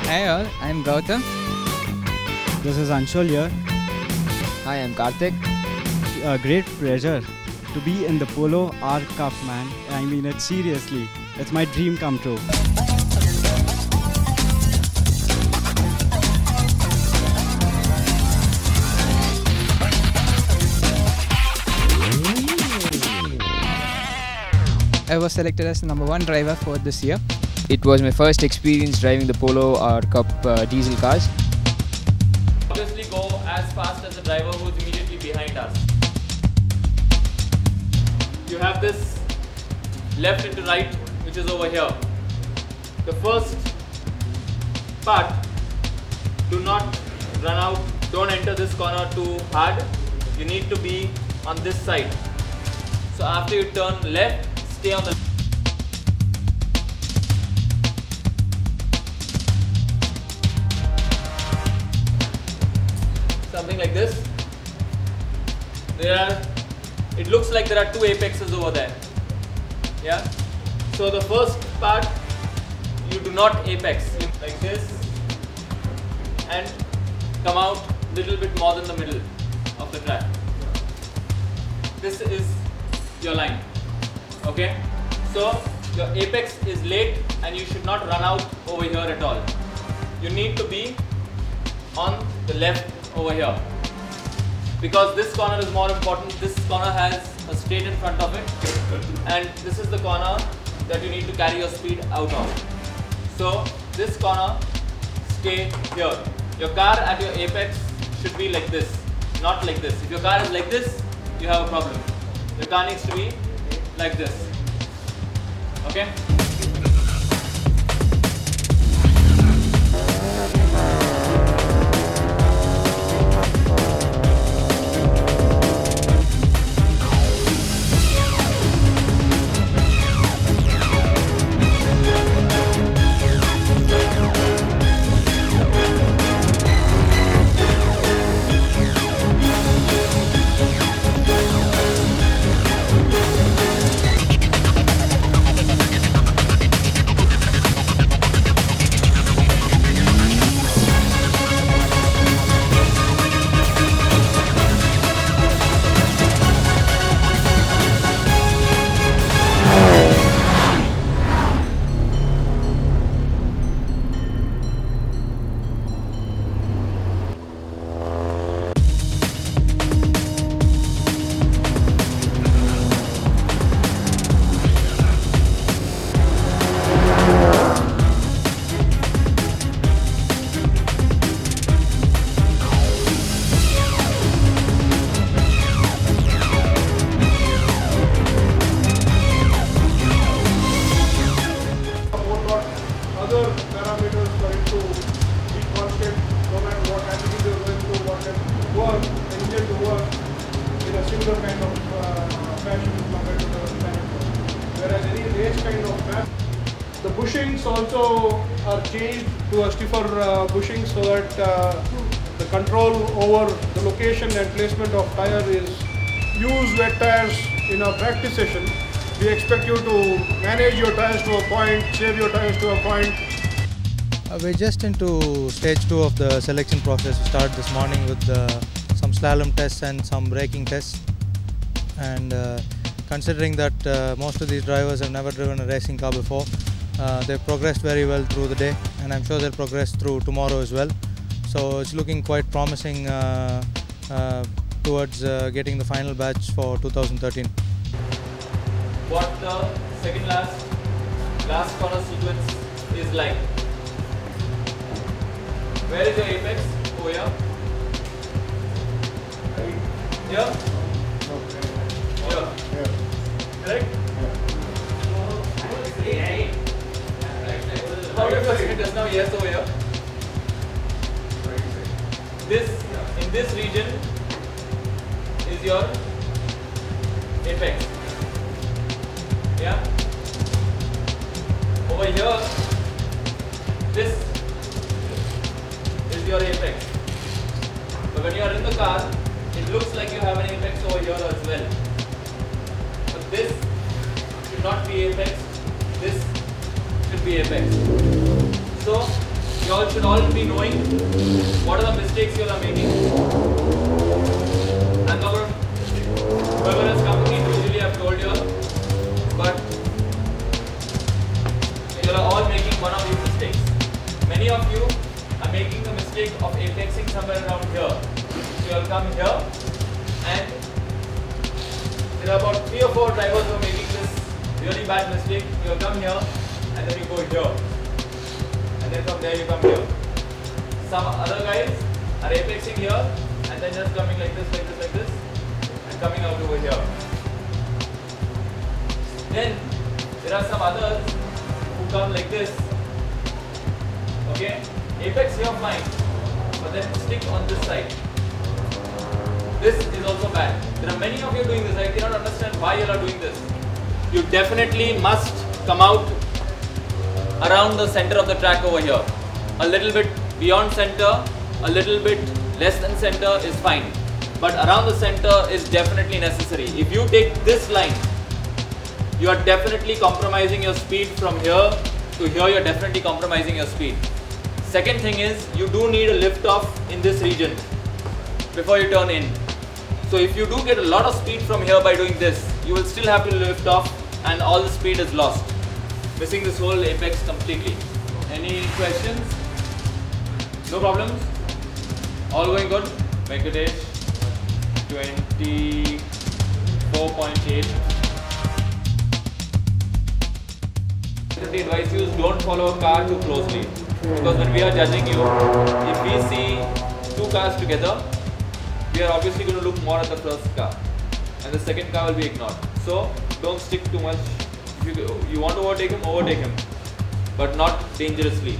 Hey all, I'm Gautam. This is Anshul here. Hi, I'm Karthik. A great pleasure to be in the Polo R Cup, man. I mean it seriously. It's my dream come true. I was selected as the #1 driver for this year. It was my first experience driving the Polo R Cup diesel cars. Obviously go as fast as the driver who is immediately behind us. You have this left into right, which is over here. The first part, do not run out, don't enter this corner too hard. You need to be on this side. So after you turn left, stay on the something like this. It looks like there are two apexes over there. Yeah. So the first part, you do not apex. You like this and come out a little bit more than the middle of the track. This is your line. Okay. So your apex is late and you should not run out over here at all. You need to be on the left over here, because this corner is more important. This corner has a straight in front of it, and this is the corner that you need to carry your speed out of. So this corner, stay here. Your car at your apex should be like this, not like this. If your car is like this, you have a problem. Your car needs to be like this. Okay? Other parameters for it to be constant, no matter what attitude you're going to, what can work, engine to work in a similar kind of fashion compared to the mechanical. Whereas any race kind of map, the bushings also are changed to a stiffer bushing, so that the control over the location and placement of tire is use wet tires in a practice session. We expect you to manage your tires to a point, save your tires to a point. We're just into stage 2 of the selection process. We started this morning with some slalom tests and some braking tests. And considering that most of these drivers have never driven a racing car before, they've progressed very well through the day, and I'm sure they'll progress through tomorrow as well. So it's looking quite promising towards getting the final batch for 2013. What the second last corner sequence is like. Where is your apex? Over here? Here? Here. Correct? How do you first hit us now? Yes, over here. In this region is your apex. Yeah. Over here, this is your apex. But when you are in the car, it looks like you have an apex over here as well. But this should not be apex. This should be apex. So you all should all be knowing what are the mistakes you all are making. And whoever has come to me individually, I've told you all, but you all are all making one of these mistakes. Many of you are making the mistake of apexing somewhere around here. So you all come here, and there are about 3 or 4 drivers who are making this really bad mistake. You all come here, and then you go here. And then from there you come here. Some other guys are apexing here and then just coming like this, like this, like this, and coming out over here. Then there are some others who come like this. Okay? Apex here fine, but then stick on this side. This is also bad. There are many of you doing this. I cannot understand why you are doing this. You definitely must come out around the center of the track over here. A little bit beyond center, a little bit less than center is fine. But around the center is definitely necessary. If you take this line, you are definitely compromising your speed from here to here. You are definitely compromising your speed. Second thing is, you do need a lift off in this region before you turn in. So if you do get a lot of speed from here by doing this, you will still have to lift off and all the speed is lost, missing this whole apex completely. Any questions? No problems? All going good? Venkatesh, 24.8. The advice is don't follow a car too closely, because when we are judging you, if we see 2 cars together, we are obviously going to look more at the first car and the second car will be ignored. So don't stick too much. If you want to overtake him, but not dangerously,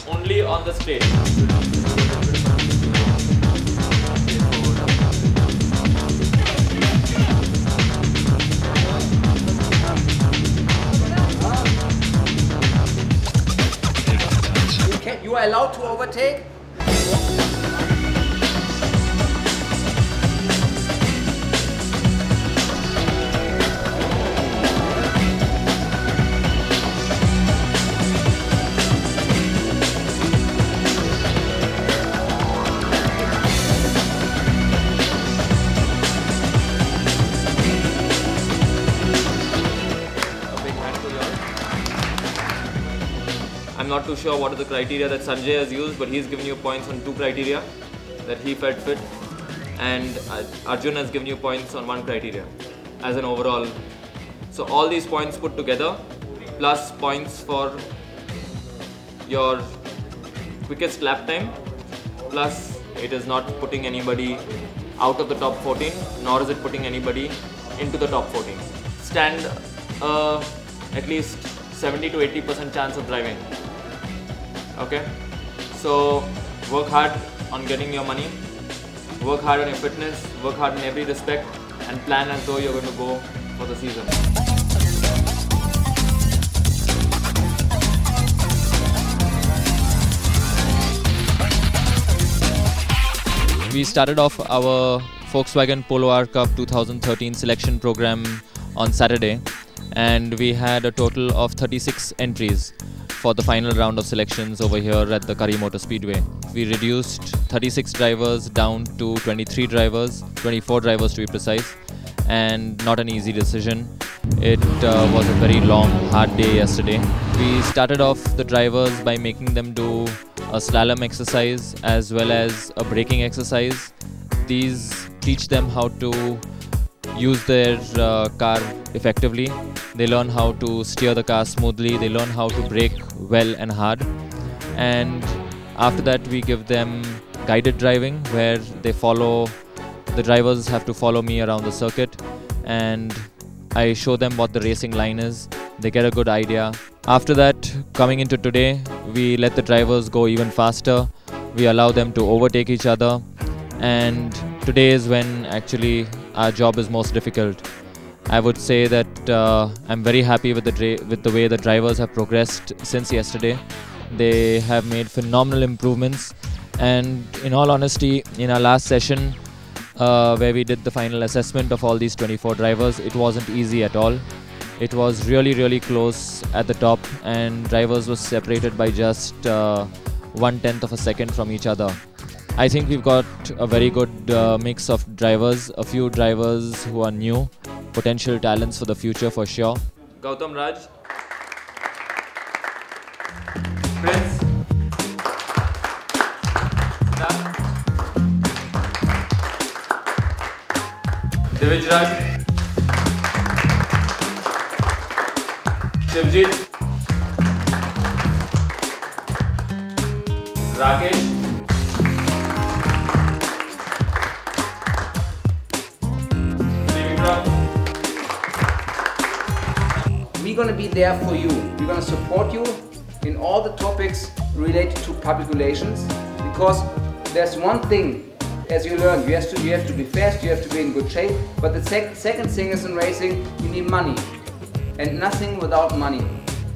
only on the straight. You are allowed to overtake. I'm not too sure what are the criteria that Sanjay has used, but he's given you points on 2 criteria that he felt fit, and Arjun has given you points on 1 criteria as an overall. So all these points put together, plus points for your quickest lap time, plus it is not putting anybody out of the top 14, nor is it putting anybody into the top 14. Stand at least 70 to 80% chance of driving. Okay, so work hard on getting your money, work hard on your fitness, work hard in every respect, and plan as though you're going to go for the season. We started off our Volkswagen Polo R Cup 2013 selection program on Saturday, and we had a total of 36 entries for the final round of selections over here at the Kari Motor Speedway. We reduced 36 drivers down to 23 drivers, 24 drivers to be precise, and not an easy decision. It was a very long, hard day yesterday. We started off the drivers by making them do a slalom exercise as well as a braking exercise. These teach them how to use their car effectively. They learn how to steer the car smoothly. They learn how to brake well and hard. And after that, we give them guided driving, where they follow, the drivers have to follow me around the circuit, and I show them what the racing line is. They get a good idea. After that, coming into today, we let the drivers go even faster. We allow them to overtake each other, and today is when actually our job is most difficult. I would say that I'm very happy with the way the drivers have progressed since yesterday. They have made phenomenal improvements, and in all honesty, in our last session where we did the final assessment of all these 24 drivers, it wasn't easy at all. It was really close at the top, and drivers were separated by just 1/10 of a second from each other. I think we've got a very good mix of drivers, a few drivers who are new, potential talents for the future for sure. Gautam Raj, Prince, Divij Raj, Shivjit, Rakesh, We're going to be there for you. We're going to support you in all the topics related to public relations, because there's one thing, as you learn, you have to be fast, you have to be in good shape, but the second thing is in racing, you need money, and nothing without money.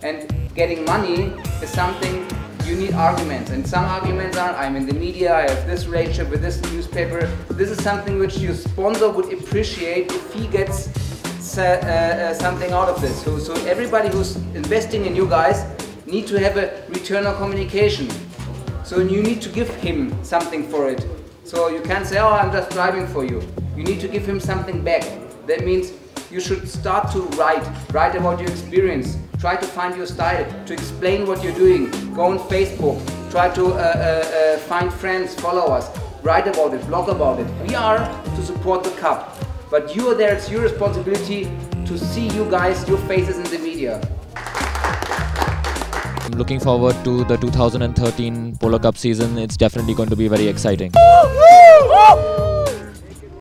And getting money is something you need arguments, and some arguments are, I'm in the media, I have this relationship with this newspaper. This is something which your sponsor would appreciate if he gets something out of this. So everybody who's investing in you guys need to have a return on communication. So you need to give him something for it. So you can't say, oh, I'm just driving for you. You need to give him something back. That means you should start to write about your experience. Try to find your style, to explain what you're doing. Go on Facebook, try to find friends, followers, write about it, blog about it. We are to support the Cup, but you are there, it's your responsibility to see you guys, your faces in the media. I'm looking forward to the 2013 Polo Cup season. It's definitely going to be very exciting. Woo!